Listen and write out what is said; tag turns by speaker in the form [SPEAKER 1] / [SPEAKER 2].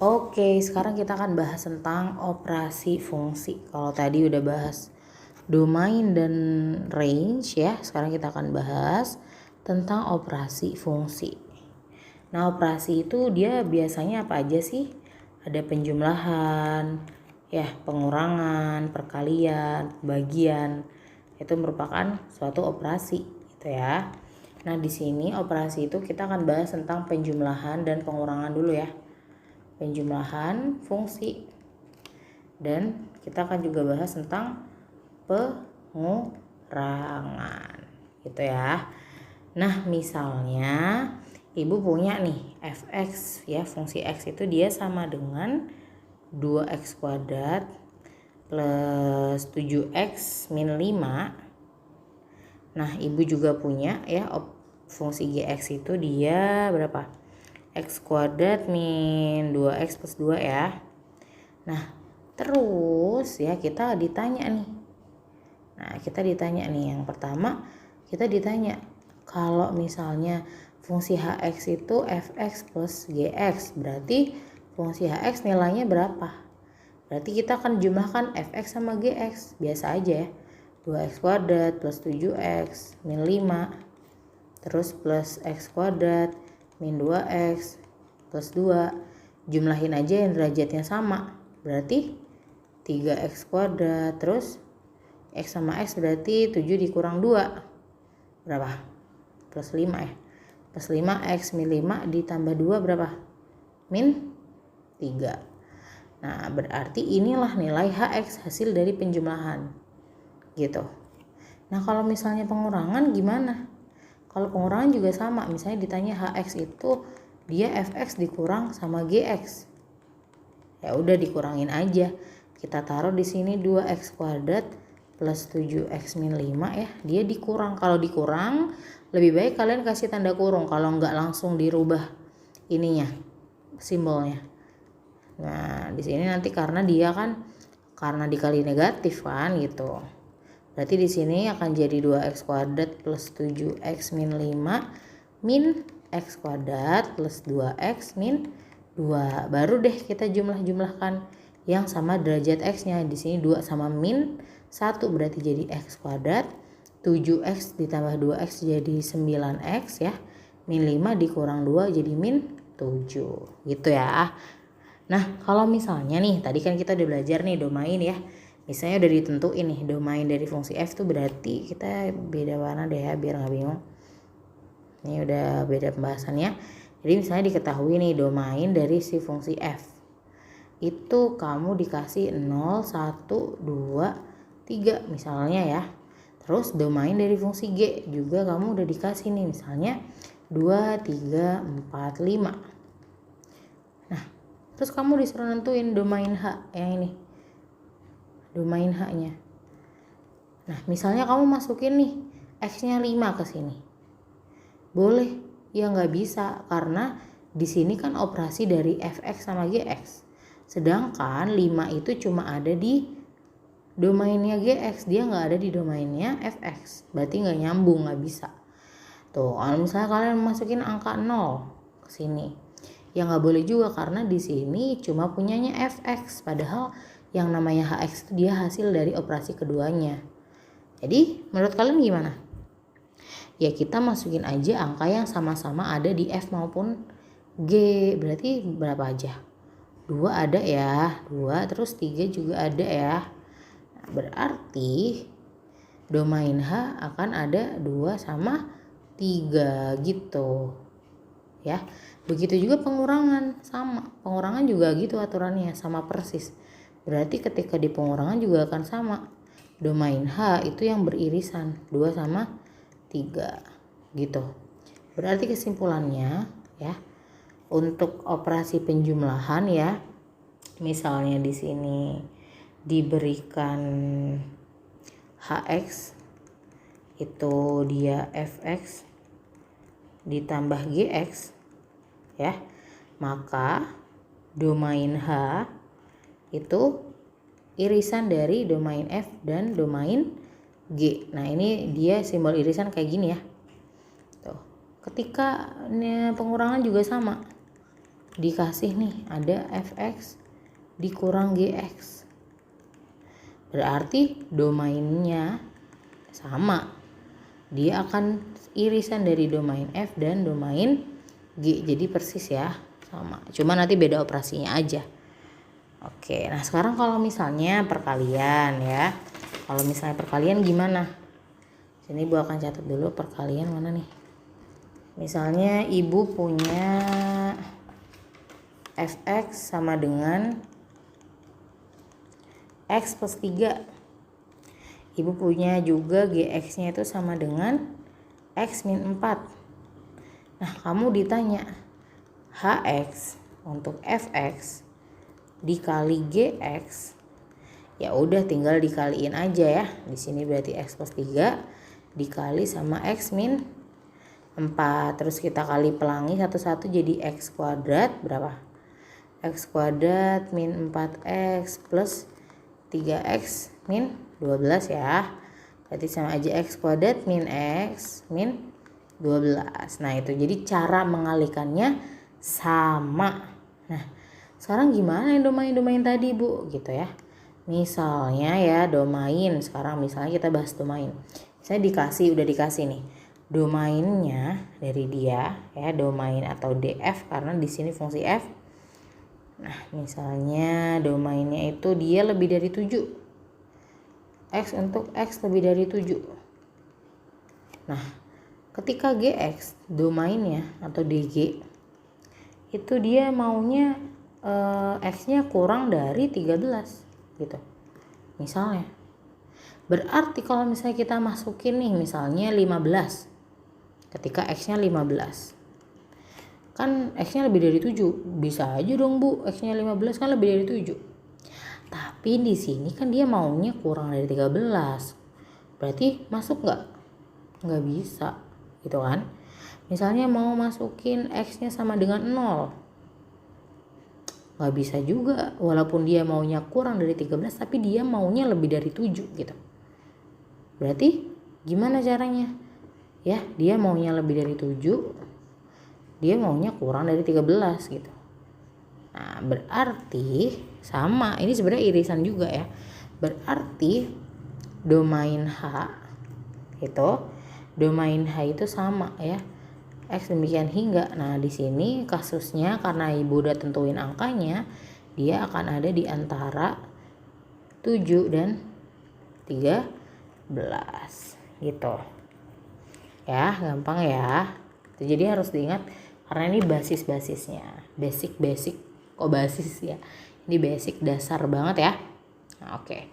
[SPEAKER 1] Oke, sekarang kita akan bahas tentang operasi fungsi. Kalau tadi udah bahas domain dan range ya, sekarang kita akan bahas tentang operasi fungsi. Nah, operasi itu dia biasanya apa aja sih? Ada penjumlahan, ya, pengurangan, perkalian, bagian. Itu merupakan suatu operasi gitu ya. Nah, di sini operasi itu kita akan bahas tentang penjumlahan dan pengurangan dulu ya. Penjumlahan fungsi, dan kita akan juga bahas tentang pengurangan gitu ya. Nah, misalnya ibu punya nih fx ya, fungsi x itu dia sama dengan 2x kuadrat plus 7x min 5. Nah, ibu juga punya ya fungsi gx itu dia berapa? X kuadrat min 2x plus 2 ya. Nah, terus ya kita ditanya nih. Nah, kita ditanya nih, yang pertama kita ditanya kalau misalnya fungsi hx itu fx plus gx, berarti fungsi hx nilainya berapa? Berarti kita akan jumlahkan fx sama gx, biasa aja ya. 2x kuadrat plus 7x min 5 terus plus x kuadrat min 2x plus 2, jumlahin aja yang derajatnya sama, berarti 3x kuadrat terus x sama x berarti 7 dikurang 2 berapa? Plus 5 ya. Plus 5x min 5 ditambah 2 berapa? Min 3. Nah, berarti inilah nilai hx hasil dari penjumlahan gitu. Nah, kalau misalnya pengurangan gimana? Kalau pengurangan juga sama, misalnya ditanya hx itu dia fx dikurang sama gx. Ya udah dikurangin aja. Kita taruh di sini 2x kuadrat plus 7x min 5 ya. Dia dikurang. Kalau dikurang lebih baik kalian kasih tanda kurung, kalau nggak langsung dirubah ininya, simbolnya. Nah, di sini nanti karena dia kan karena dikali negatif kan gitu. Berarti di sini akan jadi 2x kuadrat plus 7x min 5 min x kuadrat plus 2x min 2. Baru deh kita jumlah-jumlahkan yang sama derajat x-nya. Di sini 2 sama min 1 berarti jadi x kuadrat. 7x ditambah 2x jadi 9x ya. Min 5 dikurang 2 jadi min 7. Gitu ya. Nah, kalau misalnya nih, tadi kan kita udah belajar nih domain ya. Misalnya udah ditentuin nih domain dari fungsi f tuh, berarti kita beda warna deh ya biar nggak bingung. Ini udah beda pembahasannya. Jadi misalnya diketahui nih domain dari si fungsi f. Itu kamu dikasih 0, 1, 2, 3 misalnya ya. Terus domain dari fungsi g juga kamu udah dikasih nih, misalnya 2, 3, 4, 5. Nah, terus kamu disuruh nentuin domain h yang ini. Domain h-nya. Nah, misalnya kamu masukin nih x-nya 5 ke sini. Boleh? Ya nggak bisa, karena di sini kan operasi dari fx sama gx. Sedangkan 5 itu cuma ada di domainnya gx, dia nggak ada di domainnya fx. Berarti nggak nyambung, nggak bisa. Tuh, kalau misalnya kalian masukin angka 0 ke sini, ya nggak boleh juga karena di sini cuma punyanya fx, padahal yang namanya hx itu dia hasil dari operasi keduanya. Jadi menurut kalian gimana? Ya kita masukin aja angka yang sama-sama ada di f maupun g. Berarti berapa aja? 2 ada ya, 2, terus 3 juga ada ya. Nah, berarti domain h akan ada 2 sama 3 gitu ya. Begitu juga pengurangan, sama. Pengurangan juga gitu aturannya, sama persis. Berarti ketika di pengurangan juga akan sama. Domain h itu yang beririsan 2 sama 3 gitu. Berarti kesimpulannya ya, untuk operasi penjumlahan ya, misalnya di sini diberikan hx itu dia fx ditambah gx ya, maka domain h itu irisan dari domain f dan domain g. Nah, ini dia simbol irisan kayak gini ya. Tuh. Ketika pengurangan juga sama. dikasih nih ada fx dikurang gx. Berarti domainnya sama. Dia akan irisan dari domain f dan domain g. Jadi persis ya, sama. Cuma nanti beda operasinya aja. Oke, nah sekarang kalau misalnya perkalian ya. Kalau misalnya perkalian gimana? Sini ibu akan catat dulu perkalian mana nih. Misalnya ibu punya fx sama dengan x plus 3. Ibu punya juga gx-nya itu sama dengan x min 4. Nah, kamu ditanya hx untuk fx dikali gx. Ya udah tinggal dikaliin aja ya. Di sini berarti x plus 3 dikali sama x min 4. Terus kita kali pelangi satu-satu jadi x kuadrat berapa? X kuadrat min 4x plus 3x min 12 ya. Berarti sama aja x kuadrat min x min 12. Nah itu jadi cara mengalihkannya sama. Nah sekarang gimana yang domain-domain tadi bu gitu ya. Misalnya ya domain. Sekarang misalnya kita bahas domain. Saya udah dikasih nih domainnya dari dia ya, domain atau df karena di sini fungsi f. Nah misalnya domainnya itu dia lebih dari 7, x untuk x lebih dari 7. Nah ketika gx domainnya atau dg itu dia maunya x nya kurang dari 13 gitu misalnya. Berarti kalau misalnya kita masukin nih misalnya 15, ketika x nya 15 kan x nya lebih dari 7, bisa aja dong bu, x nya 15 kan lebih dari 7. Tapi di sini kan dia maunya kurang dari 13. Berarti masuk nggak? Nggak bisa gitu kan. Misalnya mau masukin x nya sama dengan 0, nggak bisa juga, walaupun dia maunya kurang dari 13 tapi dia maunya lebih dari 7 gitu. Berarti gimana caranya? Ya, dia maunya lebih dari 7, dia maunya kurang dari 13 gitu. Nah, berarti sama, ini sebenarnya irisan juga ya. Berarti domain H itu sama ya. X demikian hingga. Nah, di sini kasusnya karena ibu udah tentuin angkanya, dia akan ada di antara 7 dan 13 gitu. Ya, gampang ya. Jadi harus diingat karena ini basis-basisnya. Basic kok basis ya. Ini basic dasar banget ya. Nah, oke.